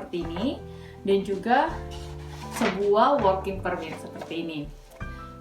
seperti ini, dan juga sebuah working permit seperti ini.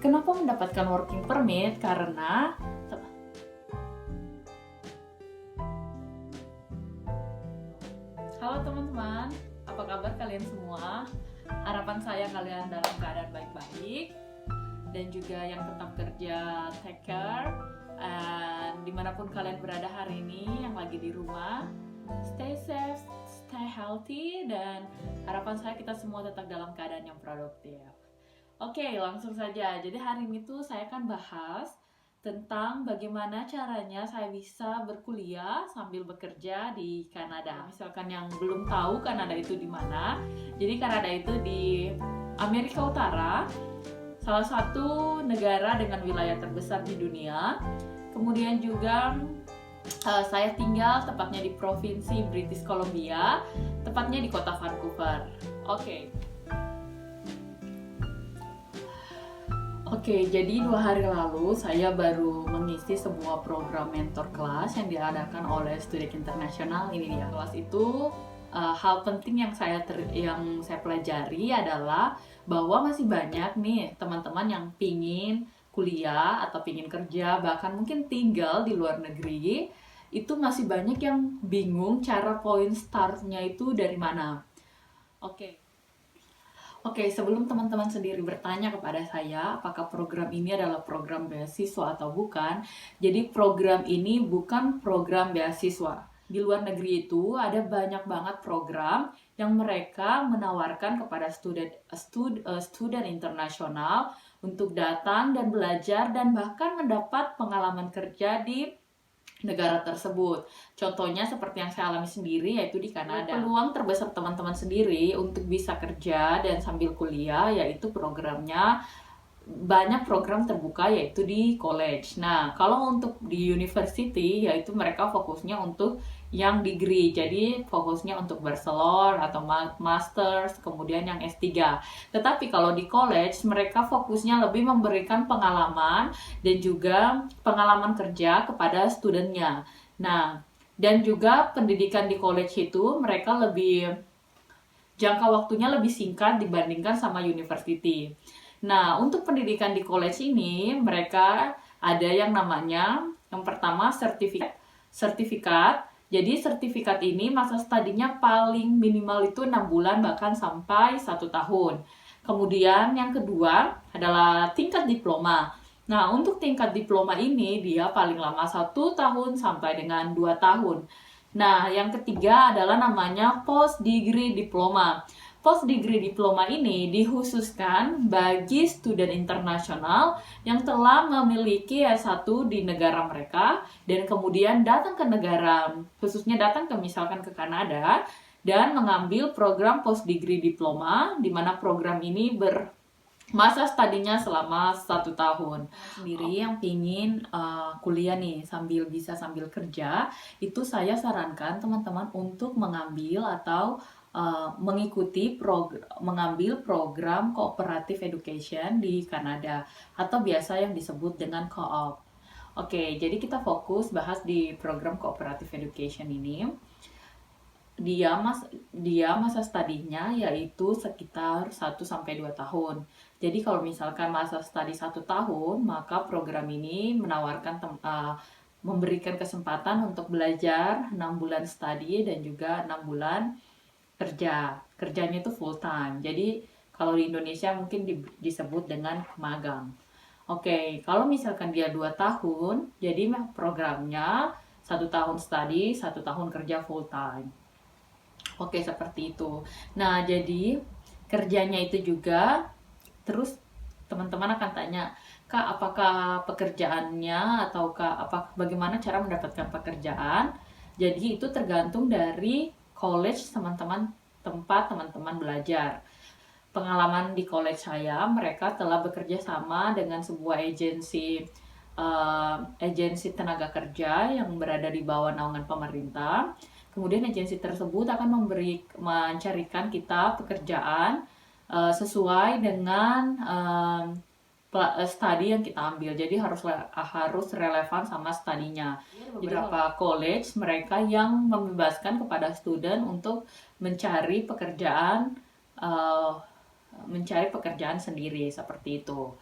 Kenapa mendapatkan working permit? Karena halo teman-teman, apa kabar kalian semua? Harapan saya kalian dalam keadaan baik-baik dan juga yang tetap kerja, take care, and dimanapun kalian berada hari ini, yang lagi di rumah, stay safe, stay healthy, dan harapan saya kita semua tetap dalam keadaan yang produktif. Oke, langsung saja. Jadi hari ini tuh saya akan bahas tentang bagaimana caranya saya bisa berkuliah sambil bekerja di Kanada. Misalkan yang belum tahu Kanada itu di mana, jadi Kanada itu di Amerika Utara, salah satu negara dengan wilayah terbesar di dunia. Kemudian juga saya tinggal tepatnya di provinsi British Columbia, tepatnya di kota Vancouver. Oke, jadi 2 hari lalu saya baru mengisi sebuah program mentor kelas yang diadakan oleh Student International. Ini dia, kelas itu hal penting yang saya pelajari adalah bahwa masih banyak nih teman-teman yang pingin kuliah atau pingin kerja, bahkan mungkin tinggal di luar negeri. Itu masih banyak yang bingung cara poin startnya itu dari mana. Oke, sebelum teman-teman sendiri bertanya kepada saya apakah program ini adalah program beasiswa atau bukan, jadi program ini bukan program beasiswa. Di luar negeri itu ada banyak banget program yang mereka menawarkan kepada student internasional untuk datang dan belajar dan bahkan mendapat pengalaman kerja di negara tersebut. Contohnya seperti yang saya alami sendiri, yaitu di Kanada. Peluang terbesar teman-teman sendiri untuk bisa kerja dan sambil kuliah yaitu programnya banyak program terbuka yaitu di college. Nah, kalau untuk di university yaitu mereka fokusnya untuk yang degree. Jadi fokusnya untuk bachelor atau masters, kemudian yang S3. Tetapi kalau di college mereka fokusnya lebih memberikan pengalaman dan juga pengalaman kerja kepada studentnya. Nah, dan juga pendidikan di college itu mereka lebih jangka waktunya lebih singkat dibandingkan sama university. Nah, untuk pendidikan di college ini, mereka ada yang namanya, yang pertama sertifikat. Jadi sertifikat ini masa studinya paling minimal itu 6 bulan bahkan sampai 1 tahun. Kemudian yang kedua adalah tingkat diploma. Nah, untuk tingkat diploma ini dia paling lama 1 tahun sampai dengan 2 tahun. Nah, yang ketiga adalah namanya post degree diploma. Post degree diploma ini dikhususkan bagi student internasional yang telah memiliki S1 di negara mereka dan kemudian datang ke negara, khususnya datang misalkan ke Kanada dan mengambil program post degree diploma, di mana program ini masa studinya selama 1 tahun. Sendiri yang pingin kuliah nih sambil kerja, itu saya sarankan teman-teman untuk mengambil atau mengambil program cooperative education di Kanada atau biasa yang disebut dengan co-op. Oke, jadi kita fokus bahas di program cooperative education ini. Dia masa studinya yaitu sekitar 1-2 tahun. Jadi kalau misalkan masa studi 1 tahun, maka program ini menawarkan memberikan kesempatan untuk belajar 6 bulan studi dan juga 6 bulan kerjanya itu full time. Jadi kalau di Indonesia mungkin disebut dengan magang. Oke, kalau misalkan dia 2 tahun, jadi programnya 1 tahun study, 1 tahun kerja full time. Oke, seperti itu. Nah, jadi kerjanya itu juga terus teman-teman akan tanya, Kak, apakah pekerjaannya ataukah bagaimana cara mendapatkan pekerjaan? Jadi itu tergantung dari college tempat teman-teman belajar. Pengalaman di college saya, mereka telah bekerja sama dengan sebuah agensi tenaga kerja yang berada di bawah naungan pemerintah. Kemudian agensi tersebut akan mencarikan kita pekerjaan sesuai dengan studi yang kita ambil. Jadi harus relevan sama studinya. Beberapa college mereka yang membebaskan kepada student untuk mencari pekerjaan sendiri seperti itu.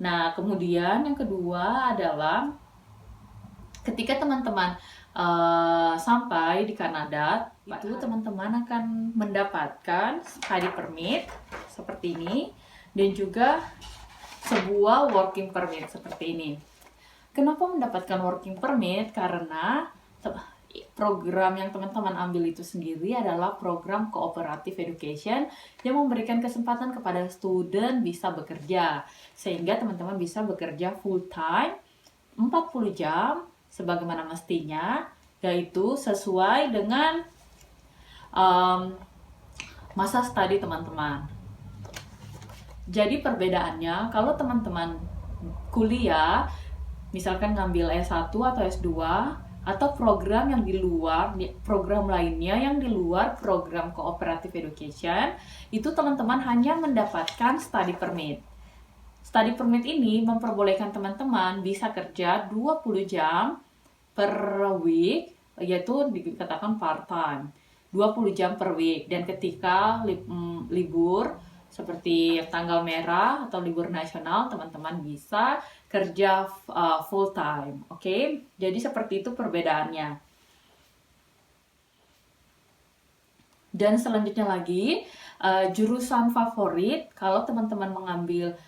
Nah, kemudian yang kedua adalah ketika teman-teman sampai di Kanada, itu teman-teman akan mendapatkan study permit seperti ini dan juga sebuah working permit seperti ini. Kenapa mendapatkan working permit? Karena program yang teman-teman ambil itu sendiri adalah program cooperative education yang memberikan kesempatan kepada student bisa bekerja, sehingga teman-teman bisa bekerja full time 40 jam sebagaimana mestinya, yaitu sesuai dengan masa studi teman-teman. Jadi perbedaannya, kalau teman-teman kuliah, misalkan ngambil S1 atau S2, atau program yang di luar, program lainnya yang di luar program cooperative education, itu teman-teman hanya mendapatkan study permit. Study permit ini memperbolehkan teman-teman bisa kerja 20 jam per week, yaitu dikatakan part-time, 20 jam per week. Dan ketika libur, seperti tanggal merah atau libur nasional, teman-teman bisa kerja full time. Oke? Jadi seperti itu perbedaannya. Dan selanjutnya lagi, jurusan favorit kalau teman-teman mengambil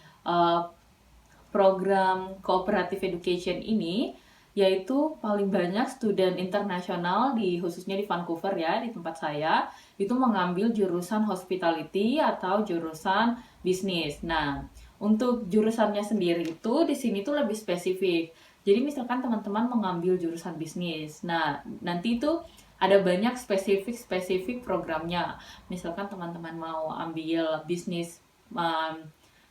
program cooperative education ini, yaitu paling banyak student internasional khususnya di Vancouver ya, di tempat saya, itu mengambil jurusan hospitality atau jurusan bisnis. Nah, untuk jurusannya sendiri itu di sini tuh lebih spesifik. Jadi misalkan teman-teman mengambil jurusan bisnis, nah nanti itu ada banyak spesifik programnya. Misalkan teman-teman mau ambil bisnis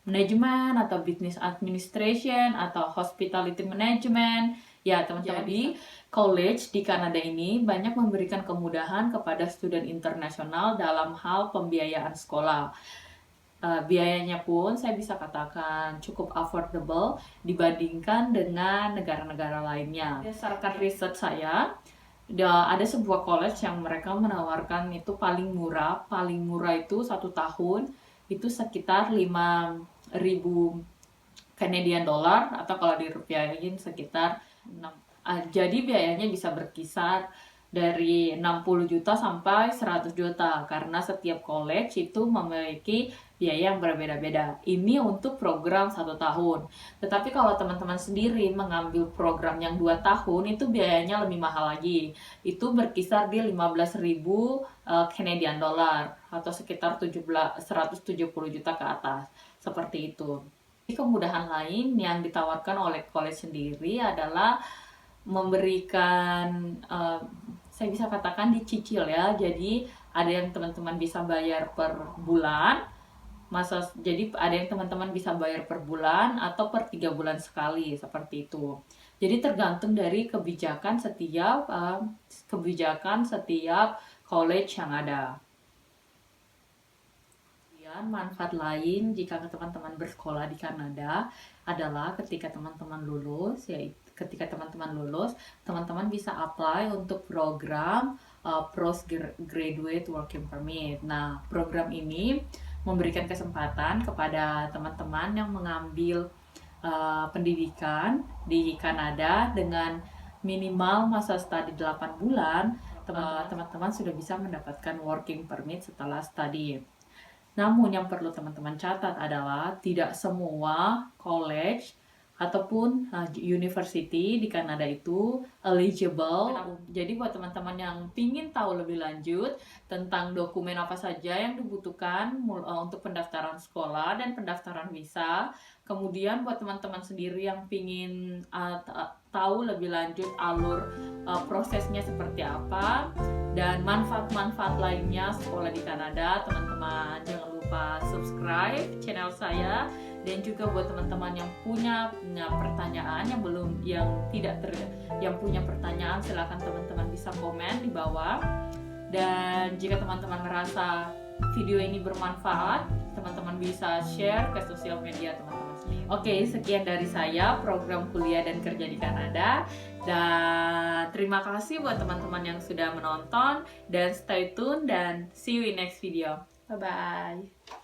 manajemen atau business administration atau hospitality management, ya teman-teman. Jadi college di Kanada ini banyak memberikan kemudahan kepada student internasional dalam hal pembiayaan sekolah. Biayanya pun saya bisa katakan cukup affordable dibandingkan dengan negara-negara lainnya. Berdasarkan riset saya, ada sebuah college yang mereka menawarkan itu paling murah itu 1 tahun itu sekitar 5.000 Canadian dollar, atau kalau dirupiahin sekitar 6. Jadi biayanya bisa berkisar dari 60 juta sampai 100 juta karena setiap college itu memiliki biaya yang berbeda-beda. Ini untuk program 1 tahun. Tetapi kalau teman-teman sendiri mengambil program yang 2 tahun, itu biayanya lebih mahal lagi. Itu berkisar di 15.000 Canadian dollar atau sekitar 170 juta ke atas. Seperti itu. Kemudahan lain yang ditawarkan oleh college sendiri adalah memberikan, saya bisa katakan dicicil ya. Jadi ada yang teman-teman bisa bayar per bulan, jadi ada yang teman-teman bisa bayar per bulan atau per 3 bulan sekali, seperti itu. Jadi tergantung dari kebijakan setiap college yang ada. Manfaat lain jika teman-teman bersekolah di Kanada adalah ketika teman-teman lulus, teman-teman bisa apply untuk program postgraduate working permit. Nah, program ini memberikan kesempatan kepada teman-teman yang mengambil pendidikan di Kanada dengan minimal masa studi 8 bulan, teman-teman sudah bisa mendapatkan working permit setelah studi. Namun yang perlu teman-teman catat adalah tidak semua college ataupun university di Kanada itu eligible. Jadi buat teman-teman yang ingin tahu lebih lanjut tentang dokumen apa saja yang dibutuhkan untuk pendaftaran sekolah dan pendaftaran visa, kemudian buat teman-teman sendiri yang ingin tahu lebih lanjut alur prosesnya seperti apa dan manfaat-manfaat lainnya sekolah di Kanada, teman-teman jangan lupa subscribe channel saya. Dan juga buat teman-teman yang punya pertanyaan yang punya pertanyaan, silakan teman-teman bisa komen di bawah. Dan jika teman-teman merasa video ini bermanfaat, teman-teman bisa share ke sosial media teman-teman. Oke, sekian dari saya program kuliah dan kerja di Kanada. Dan terima kasih buat teman-teman yang sudah menonton. Dan stay tune dan see you in next video. Bye-bye.